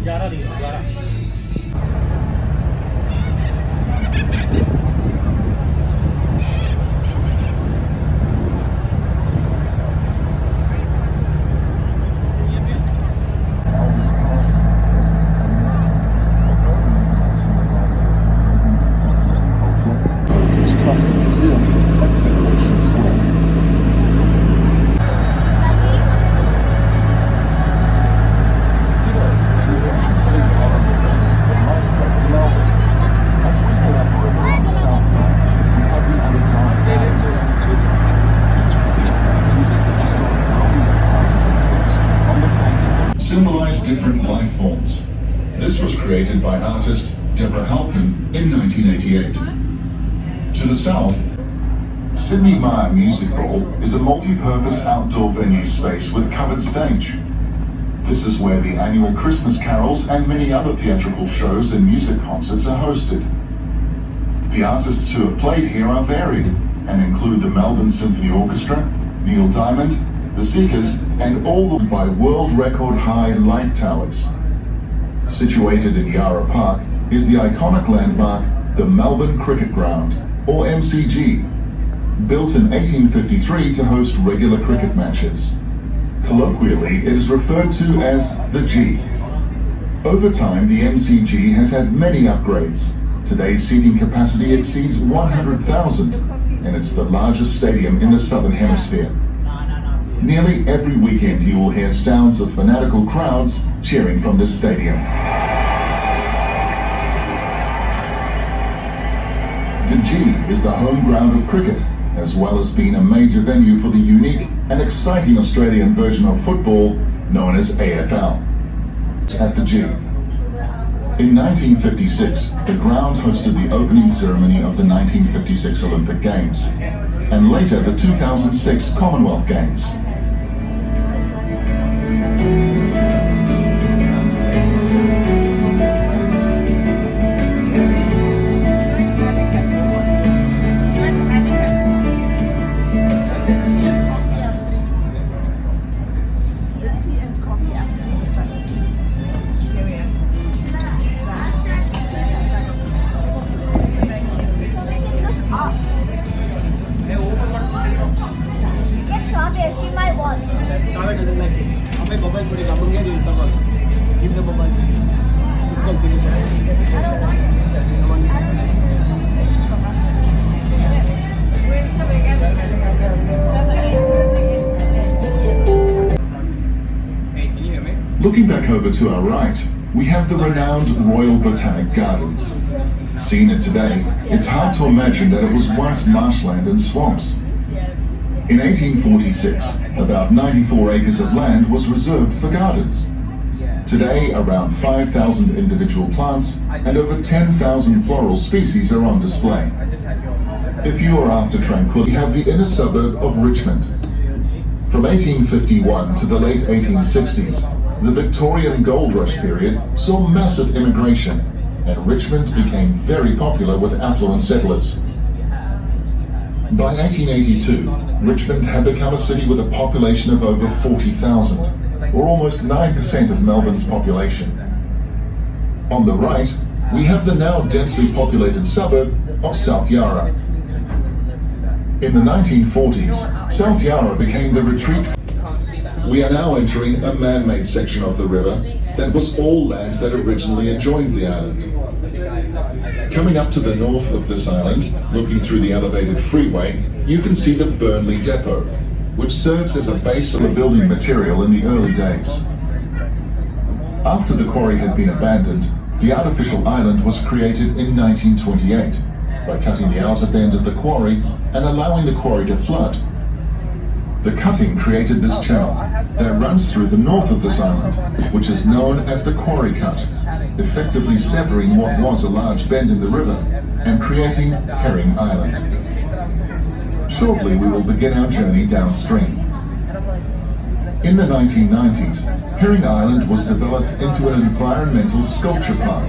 Yarra di Yarra. Symbolize different life forms. This was created by artist Deborah Halpin in 1988. To the south, Sydney Mire Music Hall is a multi-purpose outdoor venue space with covered stage. This is where the annual Christmas carols and many other theatrical shows and music concerts are hosted. The artists who have played here are varied and include the Melbourne Symphony Orchestra, Neil Diamond, the Seekers, and all by world record high light towers. Situated in Yarra Park is the iconic landmark, the Melbourne Cricket Ground, or MCG, built in 1853 to host regular cricket matches. Colloquially, it is referred to as the G. Over time, the MCG has had many upgrades. Today's seating capacity exceeds 100,000, and it's the largest stadium in the Southern Hemisphere. Nearly every weekend you will hear sounds of fanatical crowds cheering from this stadium. The G is the home ground of cricket, as well as being a major venue for the unique and exciting Australian version of football known as AFL. At the G. In 1956, the ground hosted the opening ceremony of the 1956 Olympic Games, and later the 2006 Commonwealth Games. Looking back over to our right, we have the renowned Royal Botanic Gardens. Seeing it today, it's hard to imagine that it was once marshland and swamps. In 1846, about 94 acres of land was reserved for gardens. Today, around 5,000 individual plants and over 10,000 floral species are on display. If you are after tranquility, we have the inner suburb of Richmond. From 1851 to the late 1860s, the Victorian gold rush period saw massive immigration, and Richmond became very popular with affluent settlers. By 1882, Richmond had become a city with a population of over 40,000, or almost 9% of Melbourne's population. On the right, we have the now densely populated suburb of South Yarra. In the 1940s, South Yarra became the retreat. We are now entering a man-made section of the river that was all land that originally adjoined the island. Coming up to the north of this island, looking through the elevated freeway, you can see the Burnley Depot, which serves as a base of the building material in the early days. After the quarry had been abandoned, the artificial island was created in 1928 by cutting the outer bend of the quarry and allowing the quarry to flood. The cutting created this channel that runs through the north of this island, which is known as the Quarry Cut, effectively severing what was a large bend in the river and creating Herring Island. Shortly we will begin our journey downstream. In the 1990s, Herring Island was developed into an environmental sculpture park.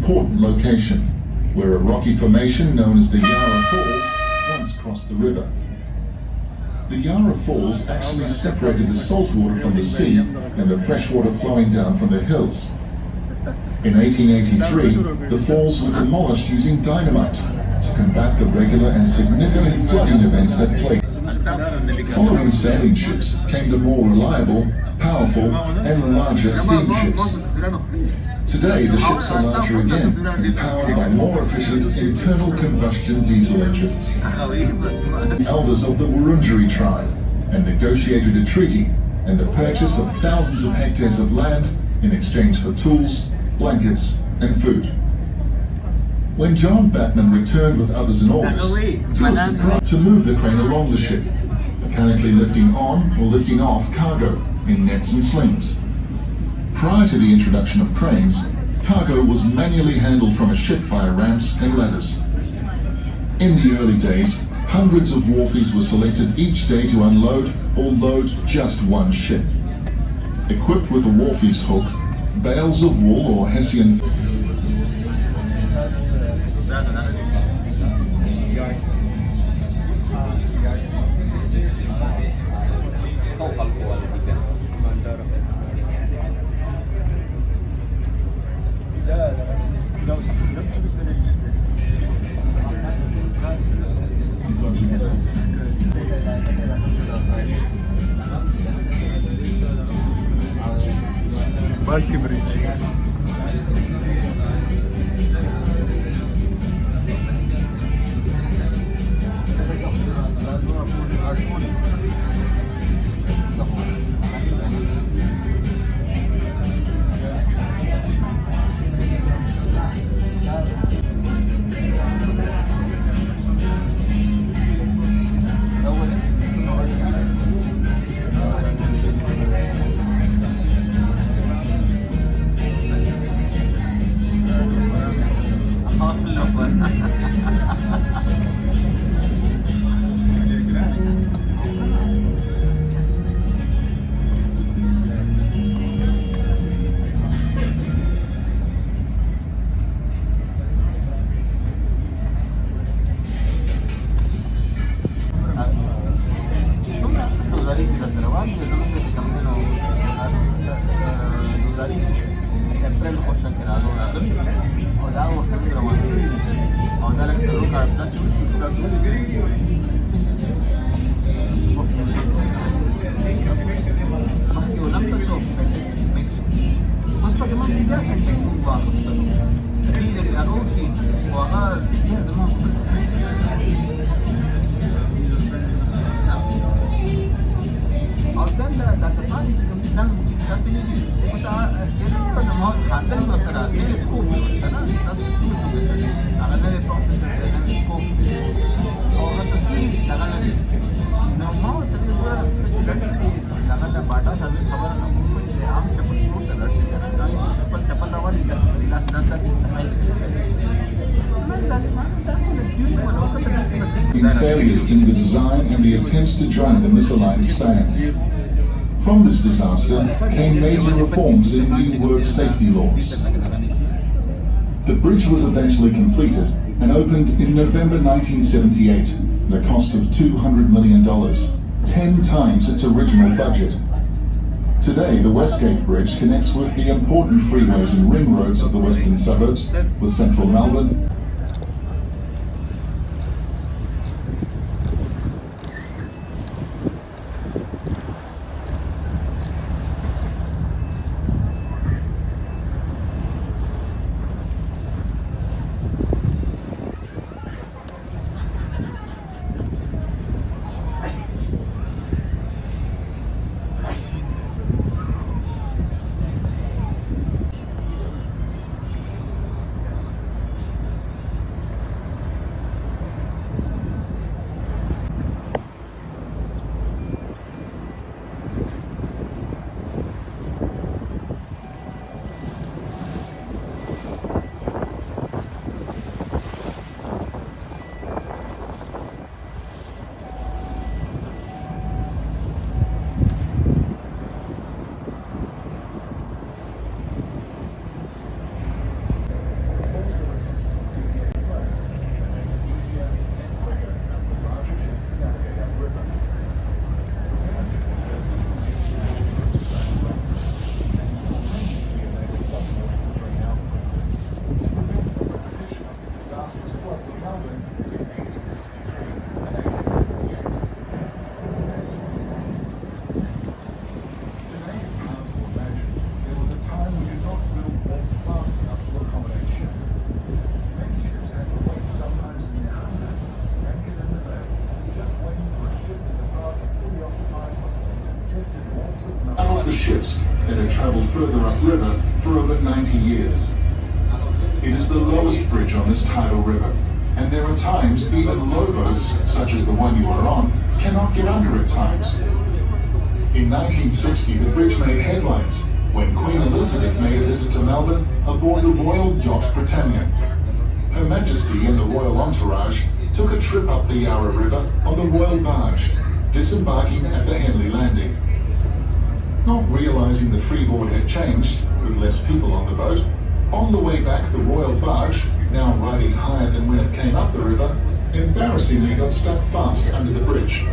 important location, where a rocky formation known as the Yarra Falls once crossed the river. The Yarra Falls actually separated the saltwater from the sea and the freshwater flowing down from the hills. In 1883, the falls were demolished using dynamite to combat the regular and significant flooding events that plagued. Following sailing ships came the more reliable, powerful, and larger steamships. Today, the ships are larger again and powered by more efficient internal combustion diesel engines. Elders of the Wurundjeri tribe and negotiated a treaty and the purchase of thousands of hectares of land in exchange for tools, blankets, and food. When John Batman returned with others in August, to move the crane along the ship, mechanically lifting on or lifting off cargo in nets and slings. Prior to the introduction of cranes, cargo was manually handled from a ship via ramps and ladders. In the early days, hundreds of wharfies were selected each day to unload or load just one ship. Equipped with a wharfie's hook, bales of wool or Hessian Bridge. failures in the design and the attempts to join the misaligned spans. From this disaster came major reforms in new work safety laws. The bridge was eventually completed and opened in November 1978 at a cost of $200 million, 10 times its original budget. Today, the Westgate Bridge connects with the important freeways and ring roads of the western suburbs with central Melbourne. Of the ships that had travelled further upriver for over 90 years. It is the lowest bridge on this tidal river, and there are times even low boats, such as the one you are on, cannot get under at times. In 1960, the bridge made headlines when Queen Elizabeth made a visit to Melbourne aboard the Royal Yacht Britannia. Her Majesty and the royal entourage took a trip up the Yarra River on the Royal Barge, disembarking at the Henley Landing. Not realising the freeboard had changed, with less people on the boat, on the way back the Royal Barge, now riding higher than when it came up the river, embarrassingly got stuck fast under the bridge.